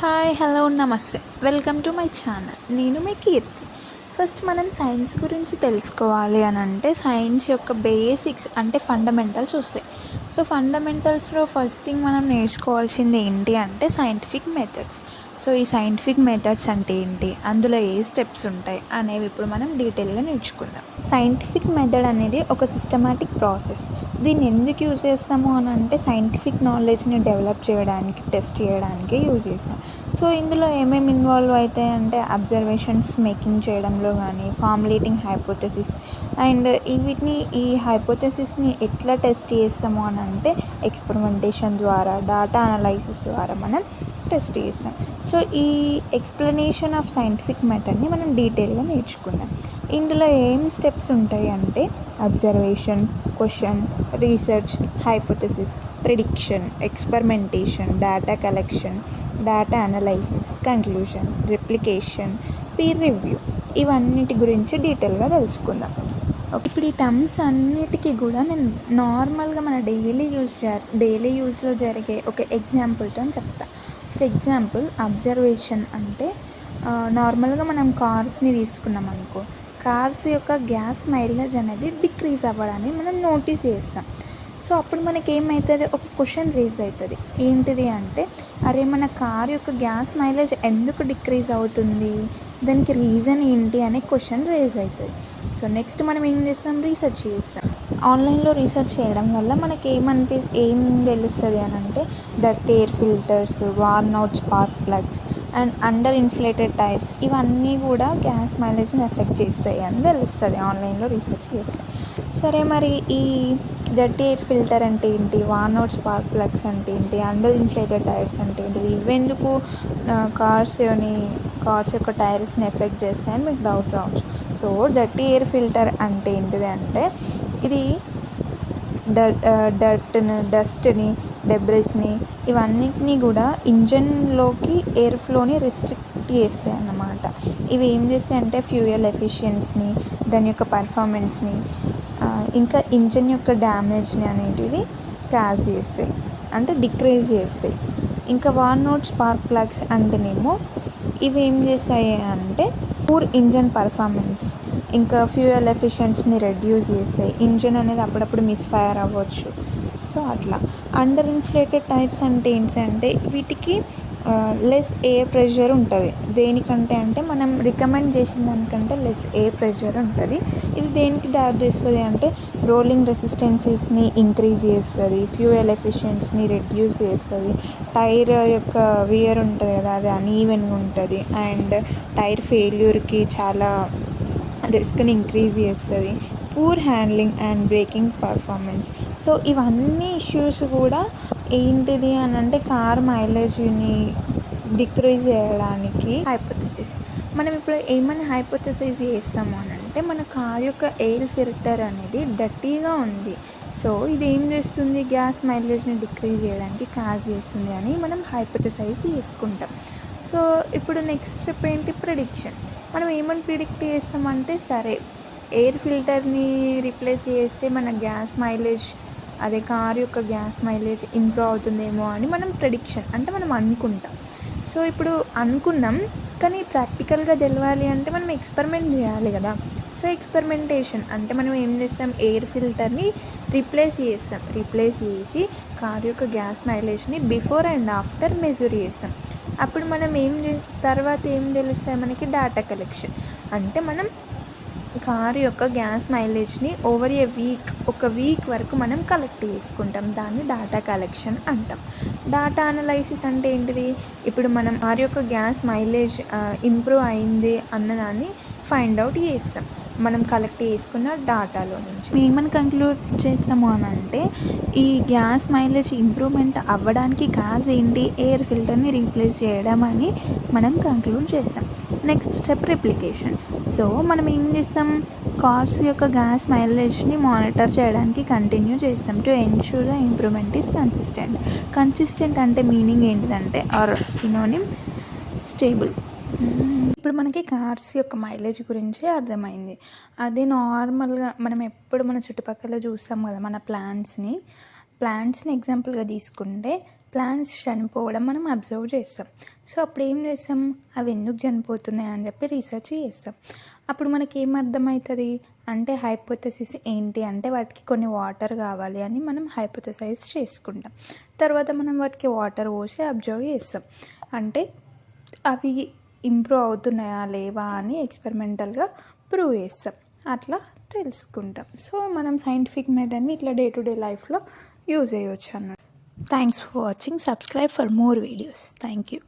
Hi hello నమస్తే welcome to my channel. నేను మీ కీర్తి. First మనం సైన్స్ గురించి తెలుసుకోవాలి అని అంటే సైన్స్ యొక్క బేసిక్స్ అంటే ఫండమెంటల్స్ వస్తాయి. సో ఫండమెంటల్స్లో ఫస్ట్ థింగ్ మనం నేర్చుకోవాల్సింది ఏంటి అంటే సైంటిఫిక్ మెథడ్స్. సో ఈ సైంటిఫిక్ మెథడ్స్ అంటే ఏంటి, అందులో ఏ స్టెప్స్ ఉంటాయి అనేవి ఇప్పుడు మనం డీటెయిల్గా నేర్చుకుందాం. సైంటిఫిక్ మెథడ్ అనేది ఒక సిస్టమాటిక్ ప్రాసెస్. దీన్ని ఎందుకు యూజ్ చేస్తాము అని అంటే సైంటిఫిక్ నాలెడ్జ్ని డెవలప్ చేయడానికి, టెస్ట్ చేయడానికి యూజ్ చేస్తాం. సో ఇందులో ఏమేమి ఇన్వాల్వ్ అవుతాయి అంటే అబ్జర్వేషన్స్ మేకింగ్ చేయడంలో కానీ, ఫార్ములేటింగ్ హైపోథెసిస్ అండ్ వీటిని ఈ హైపోథెసిస్ని ఎట్లా టెస్ట్ చేస్తాము అని అంటే ఎక్స్పెరిమెంటేషన్ ద్వారా, డాటా అనలైసిస్ ద్వారా మనం టెస్ట్ చేస్తాం. సో ఈ ఎక్స్ప్లెనేషన్ ఆఫ్ సైంటిఫిక్ మెథడ్ని మనం డీటెయిల్గా నేర్చుకుందాం. ఇందులో ఏం స్టెప్స్ ఉంటాయి అంటే observation, question, research, hypothesis, prediction, experimentation, data collection, data analysis, conclusion, replication, peer review. ఇవన్నిటి గురించి డీటెయిల్గా తెలుసుకుందాం. ఇప్పుడు ఈ టర్మ్స్ అన్నిటికీ కూడా నేను నార్మల్గా మన డైలీ యూజ్లో జరిగే ఒక ఎగ్జాంపుల్తో చెప్తా. ఫర్ ఎగ్జాంపుల్ అబ్జర్వేషన్ అంటే నార్మల్గా మనం కార్స్ని తీసుకున్నాం అనుకో, కార్స్ యొక్క గ్యాస్ మైలేజ్ అనేది డిక్రీజ్ అవ్వడాన్ని మనం నోటీస్ చేస్తాం. సో అప్పుడు మనకి ఏమవుతుంది, ఒక క్వశ్చన్ రేజ్ అవుతుంది. ఏంటిది అంటే అరే మన కార్ యొక్క గ్యాస్ మైలేజ్ ఎందుకు డిక్రీజ్ అవుతుంది, దానికి రీజన్ ఏంటి అనే క్వశ్చన్ రేజ్ అవుతుంది. సో నెక్స్ట్ మనం ఏం చేస్తాం, రీసెర్చ్ చేస్తాం. ఆన్లైన్లో రీసెర్చ్ చేయడం వల్ల మనకి ఏం తెలుస్తుంది అని అంటే that air filters, worn out spark plugs and under inflated tires ఇవన్నీ కూడా గ్యాస్ మైలేజ్ని ఎఫెక్ట్ చేస్తాయి అని తెలుస్తుంది ఆన్లైన్లో రీసెర్చ్ చేస్తే. సరే మరి ఈ డర్టీ ఎయిర్ ఫిల్టర్ అంటే ఏంటి, వార్న్ అవుట్ స్పార్క్ ప్లగ్స్ అంటే ఏంటి, అండర్ ఇన్ఫ్లేటెడ్ టైర్స్ అంటే ఏంటిది, ఇవెందుకు కార్స్ యొక్క టైర్స్ని ఎఫెక్ట్ చేస్తాయని మీకు డౌట్ రావచ్చు. సో డర్టీ ఎయిర్ ఫిల్టర్ అంటే ఏంటిది అంటే ఇది డస్ట్ని, డెబ్రిస్ని ఇవన్నిటినీ కూడా ఇంజన్లోకి ఎయిర్ ఫ్లోని రిస్ట్రిక్ట్ చేస్తాయి అన్నమాట. ఇవి ఏం చేస్తాయి అంటే ఫ్యూయల్ ఎఫిషియన్సీని, దాని యొక్క పర్ఫార్మెన్స్ని, ఇంకా ఇంజన్ యొక్క డ్యామేజ్ని అనేటివి క్యాజ్ చేస్తాయి అంటే డిక్రీజ్ చేస్తాయి. ఇంకా వార్న్ అవుట్ స్పార్క్ ప్లగ్స్ అంటేనేమో ఇవి ఏం చేస్తాయి అంటే పూర్ ఇంజన్ పర్ఫార్మెన్స్, ఇంకా ఫ్యూయల్ ఎఫిషియన్సీని రెడ్యూస్ చేస్తాయి. ఇంజన్ అనేది అప్పుడప్పుడు మిస్ఫైర్ అవ్వచ్చు. సో అట్లా. అండర్ ఇన్ఫ్లేటెడ్ టైర్స్ అంటే ఏంటంటే వీటికి లెస్ ఎయిర్ ప్రెషర్ ఉంటుంది. దేనికంటే అంటే మనం రికమెండ్ చేసిన దానికంటే లెస్ ఎయిర్ ప్రెషర్ ఉంటుంది. ఇది దేనికి దారి తీస్తుంది అంటే రోలింగ్ రెసిస్టెన్సెస్ని ఇంక్రీజ్ చేస్తుంది, ఫ్యూయల్ ఎఫిషియన్సీని రెడ్యూస్ చేస్తుంది, టైర్ యొక్క వియర్ ఉంటుంది కదా అది అన్ఈవెన్గా ఉంటుంది అండ్ టైర్ ఫెయిల్యూర్కి చాలా రిస్క్ని ఇంక్రీజ్ చేస్తుంది, poor handling and breaking performance. So ఇవన్నీ ఇష్యూస్ కూడా ఏంటిది అని అంటే కార్ మైలేజ్ని డిక్రీజ్ చేయడానికి హైపోథెసిస్. మనం ఇప్పుడు ఏమైనా హైపోథెసిస్ చేస్తాము అని అంటే మన కార్ యొక్క ఎయిర్ ఫిల్టర్ అనేది డర్టీగా ఉంది, సో ఇది ఏం చేస్తుంది, గ్యాస్ మైలేజ్ని డిక్రీజ్ చేయడానికి కాజ్ చేస్తుంది అని మనం హైపోథెసైజ్ చేసుకుంటాం. సో ఇప్పుడు నెక్స్ట్ స్టెప్ ఏంటి, ప్రిడిక్షన్. మనం ఏమని ప్రిడిక్ట్ చేస్తామంటే సరే ఎయిర్ ఫిల్టర్ని రీప్లేస్ చేస్తే మన గ్యాస్ మైలేజ్, అదే కార్ యొక్క గ్యాస్ మైలేజ్ ఇంప్రూవ్ అవుతుందేమో అని మనం ప్రిడిక్షన్ అంటే మనం అనుకుంటాం. సో ఇప్పుడు అనుకున్నాం కానీ ప్రాక్టికల్గా తెలవాలి అంటే మనం ఎక్స్పెరిమెంట్ చేయాలి కదా. సో ఎక్స్పెరిమెంటేషన్ అంటే మనం ఏం చేస్తాం, ఎయిర్ ఫిల్టర్ని రీప్లేస్ చేసి కార్ యొక్క గ్యాస్ మైలేజ్ని బిఫోర్ అండ్ ఆఫ్టర్ మెజర్ చేస్తాం. అప్పుడు మనం తర్వాత ఏం తెలుస్తాయి మనకి, డేటా కలెక్షన్. అంటే మనం కారు యొక్క గ్యాస్ మైలేజ్ని ఓవర్ ఒక వీక్ వరకు మనం కలెక్ట్ చేసుకుంటాం, దాన్ని డేటా కలెక్షన్ అంటాం. డేటా అనలైసిస్ అంటే ఏంటిది, ఇప్పుడు మనం కారు యొక్క గ్యాస్ మైలేజ్ ఇంప్రూవ్ అయింది అన్నదాన్ని ఫైండ్ అవుట్ చేస్తాం మనం కలెక్ట్ చేసుకున్న డాటాలో నుంచి. ఏమని కంక్లూడ్ చేస్తాము అని అంటే ఈ గ్యాస్ మైలేజ్ ఇంప్రూవ్మెంట్ అవ్వడానికి కాజ్ ఏంటి, ఎయిర్ ఫిల్టర్ని రీప్లేస్ చేయడం అని మనం కంక్లూడ్ చేస్తాం. Next step replication. సో మనం ఏం చేస్తాం, కార్స్ యొక్క గ్యాస్ మైలేజ్ని మానిటర్ చేయడానికి కంటిన్యూ చేస్తాం to ensure the improvement is consistent అంటే మీనింగ్ ఏంటిదంటే ఆర్ సినోనిమ్ స్టేబుల్. ఇప్పుడు మనకి కార్స్ యొక్క మైలేజ్ గురించి అర్థమైంది. అదే నార్మల్గా మనం ఎప్పుడు మన చుట్టుపక్కల చూస్తాం కదా మన ప్లాంట్స్ని ఎగ్జాంపుల్గా తీసుకుంటే ప్లాంట్స్ చనిపోవడం మనం అబ్జర్వ్ చేస్తాం. సో అప్పుడు ఏం చేస్తాం, అవి ఎందుకు చనిపోతున్నాయి అని చెప్పి రీసెర్చ్ చేస్తాం. అప్పుడు మనకి ఏం అర్థమవుతుంది అంటే హైపోథెసిస్ ఏంటి అంటే వాటికి కొన్ని వాటర్ కావాలి అని మనం హైపోథెసైజ్ చేసుకుంటాం. తర్వాత మనం వాటికి వాటర్ పోసి అబ్జర్వ్ చేస్తాం. అంటే అవి ఇంప్రూవ్ అవుతున్నాయా లేవా అని ఎక్స్పెరిమెంటల్గా ప్రూవ్ చేస్తాం. అట్లా తెలుసుకుంటాం. సో మనం సైంటిఫిక్ మెథడ్ని ఇట్లా డే టు డే లైఫ్లో యూజ్ చేయవచ్చు అన్నట్టు. Thanks for watching. Subscribe for more videos. Thank you.